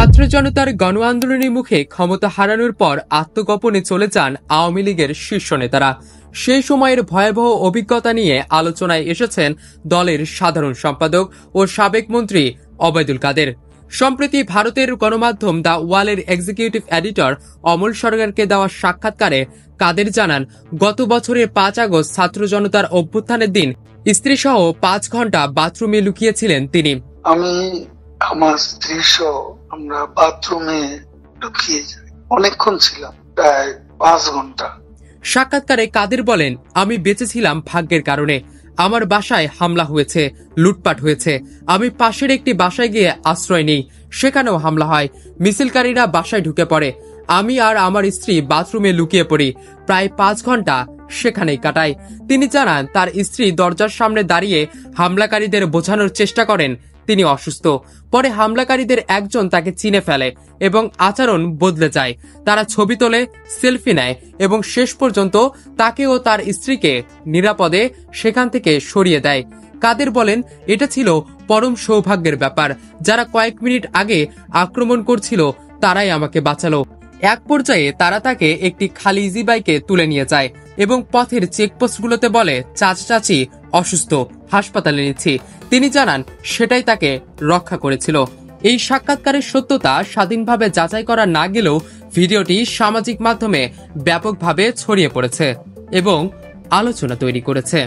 ছাত্র জনতার গণ আন্দোলনের মুখে ক্ষমতা হারানোর পর আত্মগোপনে চলে যান আওয়ামী লীগের শীর্ষ নেতারা। সেই সময়ের ভয়াবহ অভিজ্ঞতা নিয়ে আলোচনায় এসেছেন দলের সাধারণ সম্পাদক ও সাবেক মন্ত্রী ওবায়দুল কাদের। সম্প্রতি ভারতের গণমাধ্যম দ্য ওয়ালের এক্সিকিউটিভ এডিটর অমল সরকারকে দেওয়া সাক্ষাৎকারে কাদের জানান, গত বছরের 5 আগস্ট ছাত্র জনতার অভ্যুত্থানের দিন স্ত্রীসহ 5 ঘন্টা বাথরুমে লুকিয়েছিলেন তিনি। আমি আমার স্ত্রী সহ আমরা বাথরুমে ঢুকিয়ে যাই, অনেকক্ষণ ছিলাম, প্রায় 5 ঘন্টা। সাক্ষাৎকারে কাদের বলেন, আমি বেঁচেছিলাম ভাগ্যের কারণে। আমার বাসায় হামলা হয়েছে, লুটপাট হয়েছে। আমি পাশের একটি বাসায় গিয়ে আশ্রয় নিই, সেখানেও হামলা হয়। মিছিলকারীরা বাসায় ঢুকে পড়ে। আমি আর আমার স্ত্রী বাথরুমে লুকিয়ে পড়ি, প্রায় 5 ঘন্টা সেখানেই কাটাই। তিনি জানান, তার স্ত্রী দরজার সামনে দাঁড়িয়ে হামলাকারীদের বোঝানোর চেষ্টা করেন তিনি অসুস্থ। পরে হামলাকারীদের একজন তাকে চিনে ফেলে এবং আচরণ বদলে যায়। তারা ছবি তোলে, সেলফি নেয় এবং শেষ পর্যন্ত তাকে ও তার স্ত্রীকে নিরাপদে সেখান থেকে সরিয়ে দেয়। কাদের বলেন, এটা ছিল পরম সৌভাগ্যের ব্যাপার। যারা কয়েক মিনিট আগে আক্রমণ করছিল তারাই আমাকে বাঁচালো। এক পর্যায়ে তারা তাকে একটি খালি ইজি বাইকে তুলে নিয়ে যায় এবং পথের চেকপোস্টগুলোতে বলে, চাচি অসুস্থ, হাসপাতালে নিচ্ছি। তিনি জানান, সেটাই তাকে রক্ষা করেছিল। এই সাক্ষাৎকারের সত্যতা স্বাধীনভাবে যাচাই করা না গেলেও ভিডিওটি সামাজিক মাধ্যমে ব্যাপকভাবে ছড়িয়ে পড়েছে এবং আলোচনা তৈরি করেছে।